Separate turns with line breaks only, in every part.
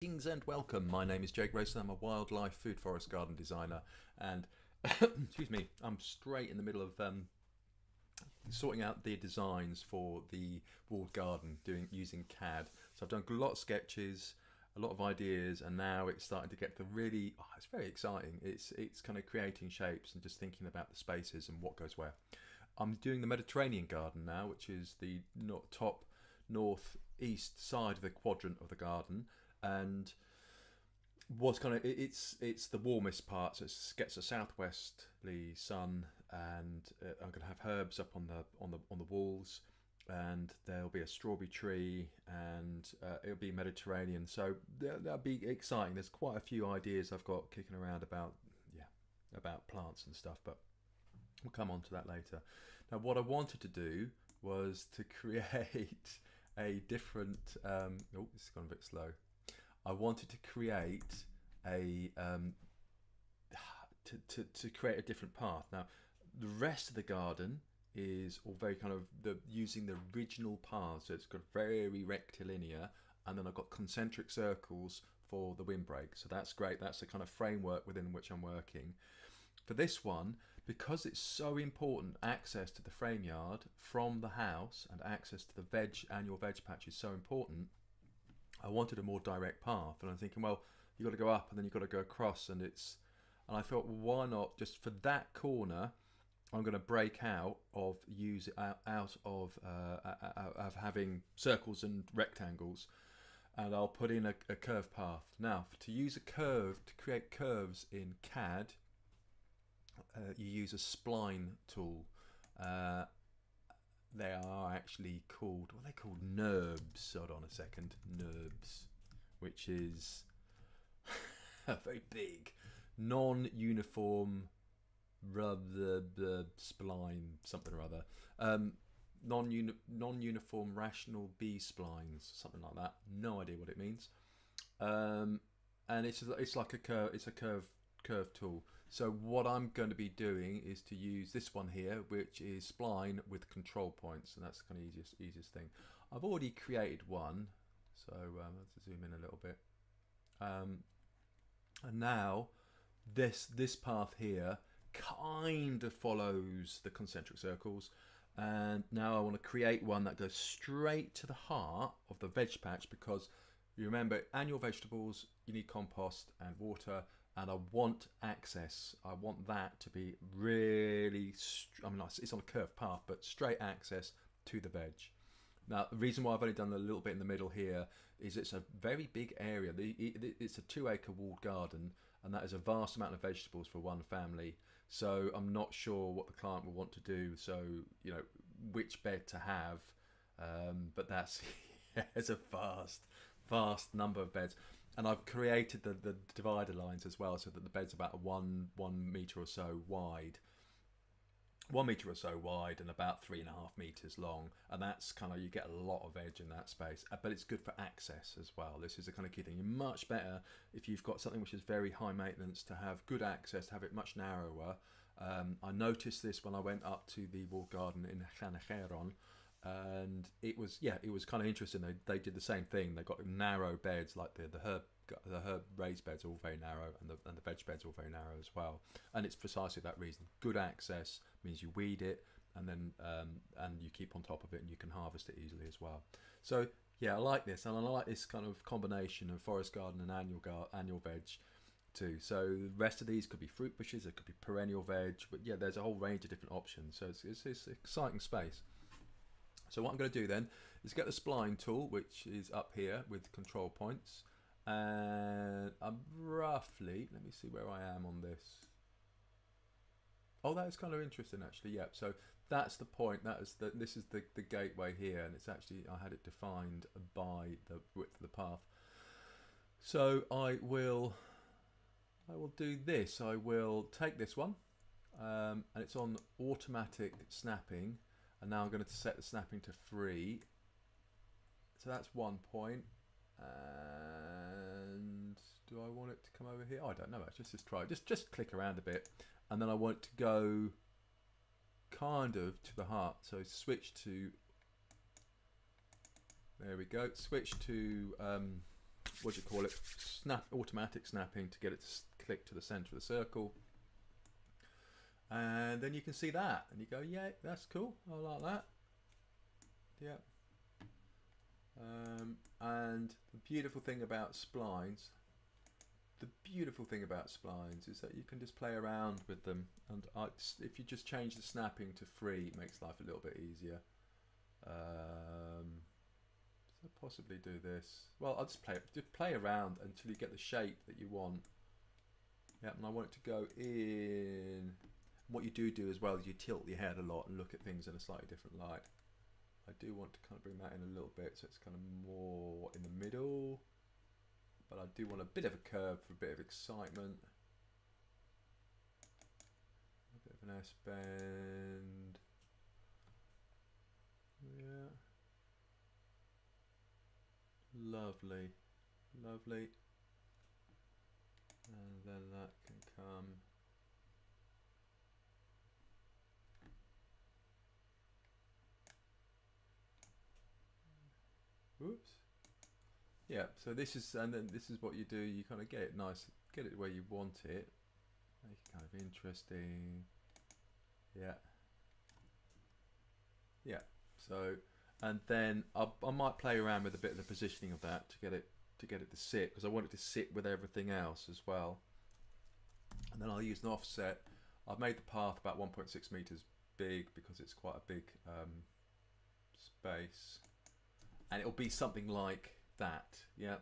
Greetings and welcome. My name is Jake Grayson. I'm a wildlife food forest garden designer, and excuse me, I'm straight in the middle of sorting out the designs for the walled garden using CAD. So I've done a lot of sketches, a lot of ideas, and now it's starting to get to really. It's very exciting. It's kind of creating shapes and just thinking about the spaces and what goes where. I'm doing the Mediterranean garden now, which is the top northeast side of the quadrant of the garden, and what's kind of it's the warmest part, so it gets a southwesterly sun, and I'm going to have herbs up on the walls, and there'll be a strawberry tree, and it'll be Mediterranean, so that'll be exciting. There's quite a few ideas I've got kicking around about plants and stuff, but we'll come on to that later. Now, what I wanted to do was to create a different. Oh, this has gone a bit slow. I wanted to create a to create a different path. Now, the rest of the garden is all very kind of using the original path, so it's got very rectilinear, and then I've got concentric circles for the windbreak. So that's great. That's the kind of framework within which I'm working. For this one, because it's so important, access to the frame yard from the house and access to the annual veg patch is so important, I wanted a more direct path. And I'm thinking, well, you've got to go up and then you've got to go across, and I thought, well, why not just for that corner, I'm going to break out of of having circles and rectangles, and I'll put in a curved path. Now, to use a curve, to create curves in CAD, you use a spline tool. They are actually called, what are they called? NURBS. Hold on a second. NURBS, which is a very big, non-uniform spline, something or other. Non-uniform rational B splines, something like that. No idea what it means. And it's like a curve. It's a curve tool. So what I'm going to be doing is to use this one here, which is spline with control points, and that's kind of easiest thing. I've already created one, so let's zoom in a little bit. And now this path here kind of follows the concentric circles, and now I want to create one that goes straight to the heart of the veg patch, because you remember, annual vegetables, you need compost and water, and I want access. I want that to be really, it's on a curved path, but straight access to the veg. Now, the reason why I've only done a little bit in the middle here is it's a very big area. It's a 2-acre walled garden, and that is a vast amount of vegetables for one family. So I'm not sure what the client will want to do, so, which bed to have. But that's, it's a vast number of beds, and I've created the divider lines as well, so that the bed's about 1 meter or so wide, 1 meter or so wide, and about 3.5 meters long, and that's kind of, you get a lot of edge in that space, but it's good for access as well. This is the kind of key thing. You're much better if you've got something which is very high maintenance to have good access, to have it much narrower. I noticed this when I went up to the walled garden in Llanacheron, and it was kind of interesting. They did the same thing. They got narrow beds, like the herb raised beds are all very narrow, and the veg beds are all very narrow as well. And it's precisely that reason. Good access means you weed it, and then and you keep on top of it, and you can harvest it easily as well. So yeah, I like this, and I like this kind of combination of forest garden and annual veg too. So the rest of these could be fruit bushes, it could be perennial veg, but yeah, there's a whole range of different options. So it's exciting space. So what I'm going to do then is get the spline tool, which is up here with control points, and I'm roughly, let me see where I am on this. Oh, that is kind of interesting actually. Yeah, so that's the point. This is the gateway here, and it's actually, I had it defined by the width of the path. So I will do this. I will take this one, and it's on automatic snapping. And now I'm going to set the snapping to 3. So that's 1 point. And do I want it to come over here? Oh, I don't know. Let's just try. Just click around a bit. And then I want it to go kind of to the heart. So switch to, there we go. Switch to what do you call it, automatic snapping to get it to click to the center of the circle. And then you can see that and you go, yeah, that's cool, I like that. Yeah. And the beautiful thing about splines is that you can just play around with them, and if you just change the snapping to free, it makes life a little bit easier. So possibly do this. Well, I'll just play around until you get the shape that you want. Yeah, and I want it to go in. What you do as well is you tilt your head a lot and look at things in a slightly different light. I do want to kind of bring that in a little bit so it's kind of more in the middle, but I do want a bit of a curve for a bit of excitement. A bit of an S-bend. Yeah. Lovely, lovely. And then that can come. Oops. Yeah, so this is, and then this is what you do, you kind of get it nice, get it where you want it, make it kind of interesting. Yeah. Yeah, so, and then I might play around with a bit of the positioning of that to get it to sit, because I want it to sit with everything else as well. And then I'll use an offset. I've made the path about 1.6 meters big because it's quite a big space, and it'll be something like that. Yeah,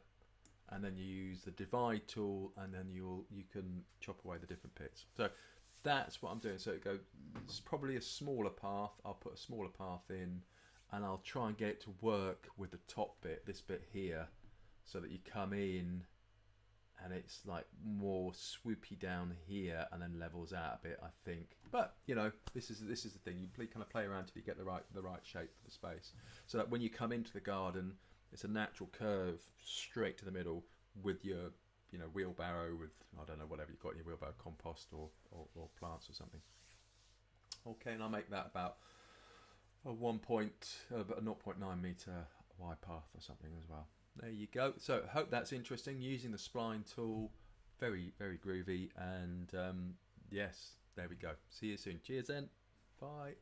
and then you use the divide tool, and then you can chop away the different bits. So that's what I'm doing. So it's probably a smaller path. I'll put a smaller path in, and I'll try and get it to work with the top bit, this bit here, so that you come in and it's like more swoopy down here and then levels out a bit, I think. But you know, this is the thing. You kind of play around till you get the right shape for the space, so that when you come into the garden, it's a natural curve straight to the middle with your wheelbarrow with, I don't know, whatever you've got in your wheelbarrow, compost or plants or something. Okay, and I'll make that about a 0.9 meter wide path or something as well. There you go. So hope that's interesting. Using the spline tool, very, very groovy. And yes, there we go. See you soon. Cheers then. Bye.